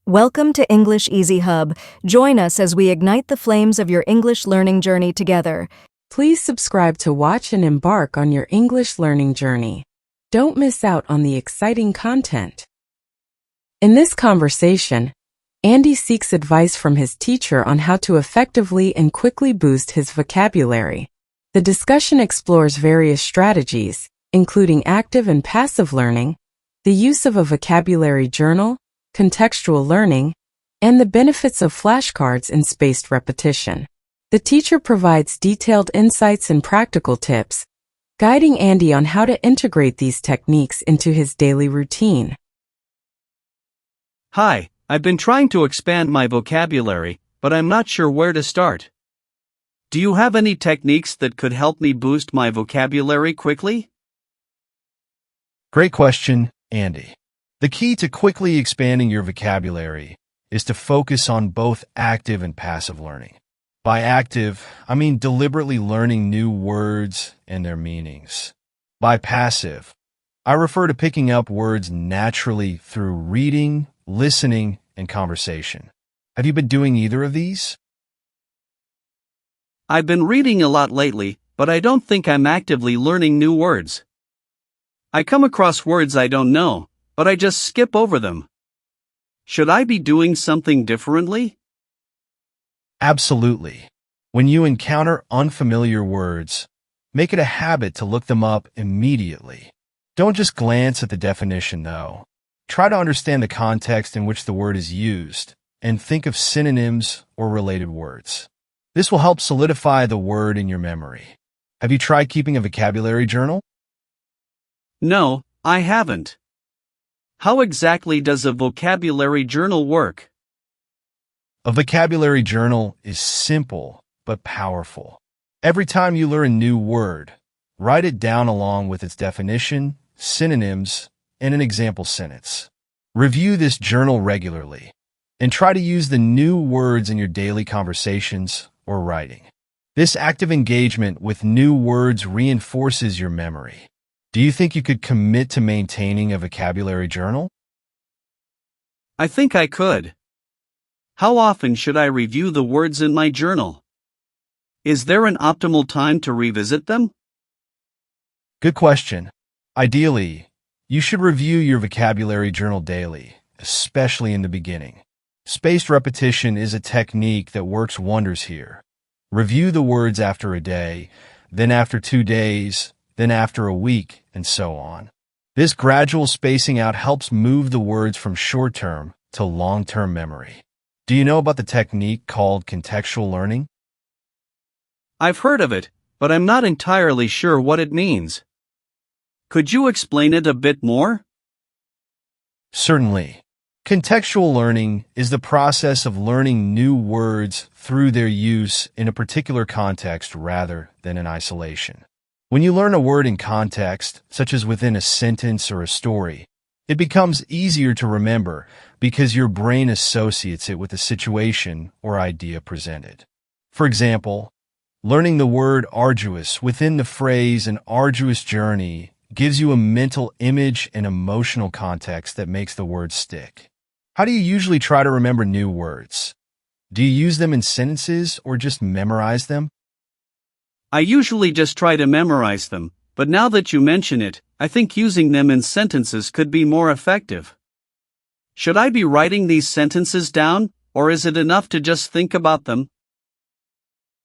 Welcome to English Easy Hub. Join us as we ignite the flames of your English learning journey together. Please subscribe to watch and embark on your English learning journey. Don't miss out on the exciting content. In this conversation, Andy seeks advice from his teacher on how to effectively and quickly boost his vocabulary. The discussion explores various strategies, including active and passive learning, the use of a vocabulary journal, contextual learning, and the benefits of flashcards and spaced repetition. The teacher provides detailed insights and practical tips, guiding Andy on how to integrate these techniques into his daily routine. Hi, I've been trying to expand my vocabulary, but I'm not sure where to start. Do you have any techniques that could help me boost my vocabulary quickly? Great question, Andy. The key to quickly expanding your vocabulary is to focus on both active and passive learning. By active, I mean deliberately learning new words and their meanings. By passive, I refer to picking up words naturally through reading, listening, and conversation. Have you been doing either of these? I've been reading a lot lately, but I don't think I'm actively learning new words. I come across words I don't know, but I just skip over them. Should I be doing something differently? Absolutely. When you encounter unfamiliar words, make it a habit to look them up immediately. Don't just glance at the definition, though. Try to understand the context in which the word is used, and think of synonyms or related words. This will help solidify the word in your memory. Have you tried keeping a vocabulary journal? No, I haven't. How exactly does a vocabulary journal work? A vocabulary journal is simple but powerful. Every time you learn a new word, write it down along with its definition, synonyms, and an example sentence. Review this journal regularly, and try to use the new words in your daily conversations or writing. This active engagement with new words reinforces your memory. Do you think you could commit to maintaining a vocabulary journal? I think I could. How often should I review the words in my journal? Is there an optimal time to revisit them? Good question. Ideally, you should review your vocabulary journal daily, especially in the beginning. Spaced repetition is a technique that works wonders here. Review the words after a day, then after 2 days, then after a week, and so on. This gradual spacing out helps move the words from short-term to long-term memory. Do you know about the technique called contextual learning? I've heard of it, but I'm not entirely sure what it means. Could you explain it a bit more? Certainly. Contextual learning is the process of learning new words through their use in a particular context rather than in isolation. When you learn a word in context, such as within a sentence or a story, it becomes easier to remember because your brain associates it with the situation or idea presented. For example, learning the word arduous within the phrase an arduous journey gives you a mental image and emotional context that makes the word stick. How do you usually try to remember new words? Do you use them in sentences or just memorize them? I usually just try to memorize them, but now that you mention it, I think using them in sentences could be more effective. Should I be writing these sentences down, or is it enough to just think about them?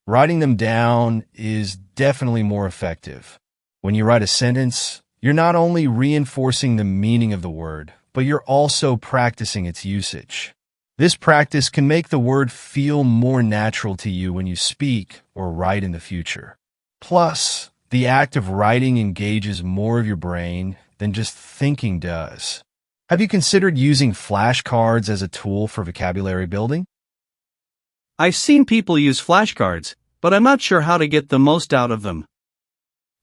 Writing them down is definitely more effective. When you write a sentence, you're not only reinforcing the meaning of the word, but you're also practicing its usage. This practice can make the word feel more natural to you when you speak or write in the future. Plus, the act of writing engages more of your brain than just thinking does. Have you considered using flashcards as a tool for vocabulary building? I've seen people use flashcards, but I'm not sure how to get the most out of them.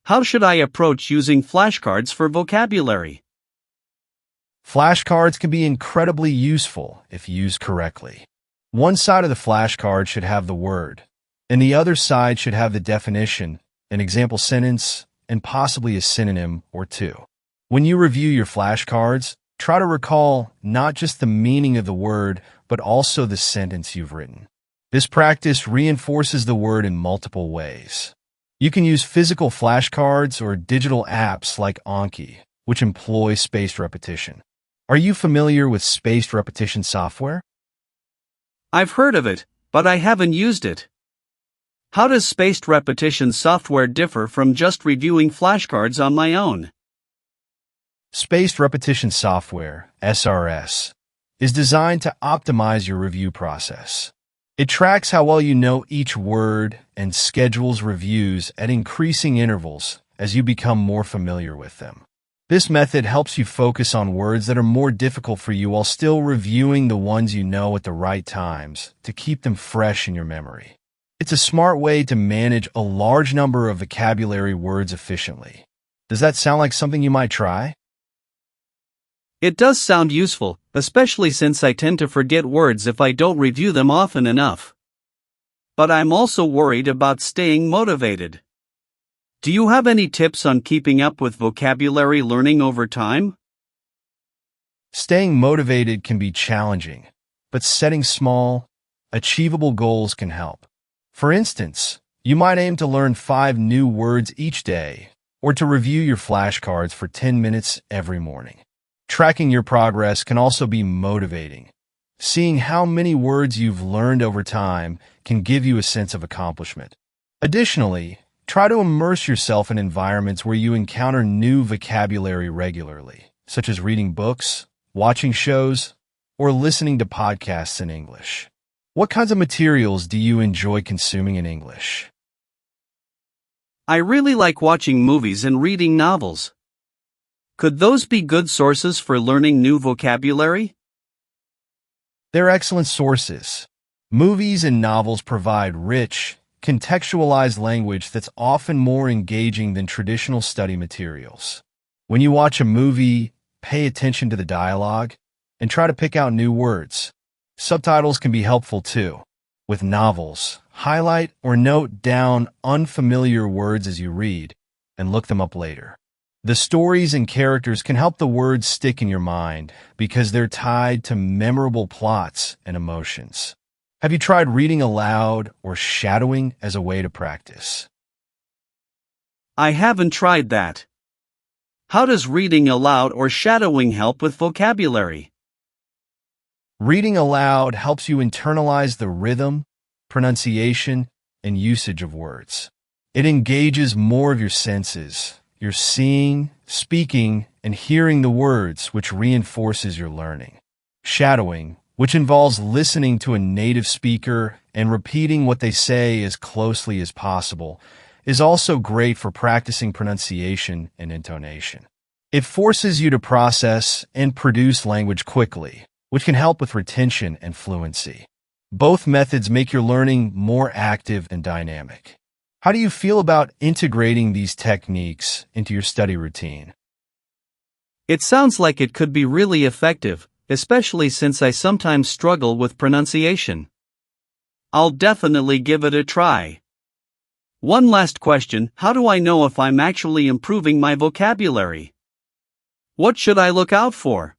How should I approach using flashcards for vocabulary? Flashcards can be incredibly useful if used correctly. One side of the flashcard should have the word, and the other side should have the definition, an example sentence, and possibly a synonym or two. When you review your flashcards, Try to recall not just the meaning of the word, but also the sentence you've written. This practice reinforces the word in multiple ways. You can use physical flashcards or digital apps like Anki, which employ spaced repetition. Are you familiar with spaced repetition software? I've heard of it, but I haven't used it. How does spaced repetition software differ from just reviewing flashcards on my own? Spaced repetition software, SRS, is designed to optimize your review process. It tracks how well you know each word and schedules reviews at increasing intervals as you become more familiar with them. This method helps you focus on words that are more difficult for you while still reviewing the ones you know at the right times to keep them fresh in your memory. It's a smart way to manage a large number of vocabulary words efficiently. Does that sound like something you might try? It does sound useful, especially since I tend to forget words if I don't review them often enough. But I'm also worried about staying motivated. Do you have any tips on keeping up with vocabulary learning over time? Staying motivated can be challenging, but setting small, achievable goals can help. For instance, you might aim to learn 5 new words each day, or to review your flashcards for 10 minutes every morning. Tracking your progress can also be motivating. Seeing how many words you've learned over time can give you a sense of accomplishment. Additionally, try to immerse yourself in environments where you encounter new vocabulary regularly, such as reading books, watching shows, or listening to podcasts in English. What kinds of materials do you enjoy consuming in English? I really like watching movies and reading novels. Could those be good sources for learning new vocabulary? They're excellent sources. Movies and novels provide rich, contextualized language that's often more engaging than traditional study materials. When you watch a movie, pay attention to the dialogue and try to pick out new words. Subtitles can be helpful too. With novels, highlight or note down unfamiliar words as you read and look them up later. The stories and characters can help the words stick in your mind because they're tied to memorable plots and emotions. Have you tried reading aloud or shadowing as a way to practice? I haven't tried that. How does reading aloud or shadowing help with vocabulary? Reading aloud helps you internalize the rhythm, pronunciation, and usage of words. It engages more of your senses. You're seeing, speaking, and hearing the words, which reinforces your learning. Shadowing, which involves listening to a native speaker and repeating what they say as closely as possible, is also great for practicing pronunciation and intonation. It forces you to process and produce language quickly, which can help with retention and fluency. Both methods make your learning more active and dynamic. How do you feel about integrating these techniques into your study routine? It sounds like it could be really effective, especially since I sometimes struggle with pronunciation. I'll definitely give it a try. One last question: how do I know if I'm actually improving my vocabulary? What should I look out for?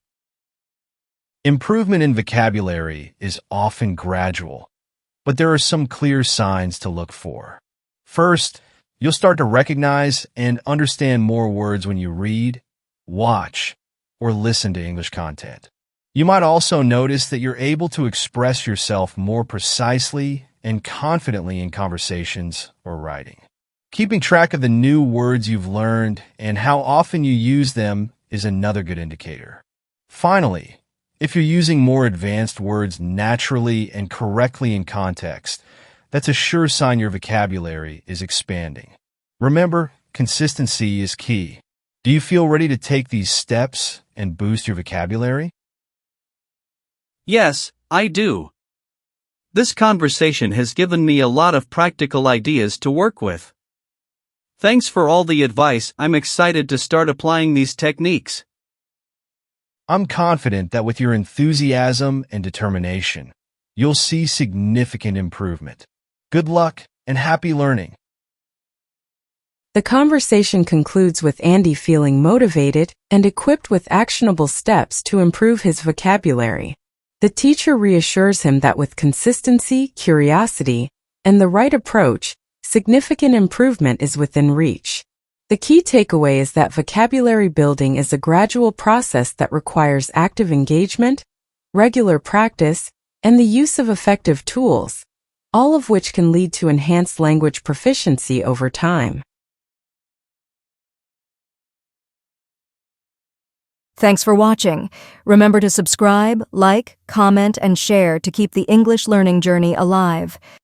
Improvement in vocabulary is often gradual, but there are some clear signs to look for. First, you'll start to recognize and understand more words when you read, watch, or listen to English content. You might also notice that you're able to express yourself more precisely and confidently in conversations or writing. Keeping track of the new words you've learned and how often you use them is another good indicator. Finally, if you're using more advanced words naturally and correctly in context, that's a sure sign your vocabulary is expanding. Remember, consistency is key. Do you feel ready to take these steps and boost your vocabulary? Yes, I do. This conversation has given me a lot of practical ideas to work with. Thanks for all the advice. I'm excited to start applying these techniques. I'm confident that with your enthusiasm and determination, you'll see significant improvement. Good luck and happy learning. The conversation concludes with Andy feeling motivated and equipped with actionable steps to improve his vocabulary. The teacher reassures him that with consistency, curiosity, and the right approach, significant improvement is within reach. The key takeaway is that vocabulary building is a gradual process that requires active engagement, regular practice, and the use of effective tools, all of which can lead to enhanced language proficiency over time. Thanks for watching. Remember to subscribe, like, comment, and share to keep the English learning journey alive.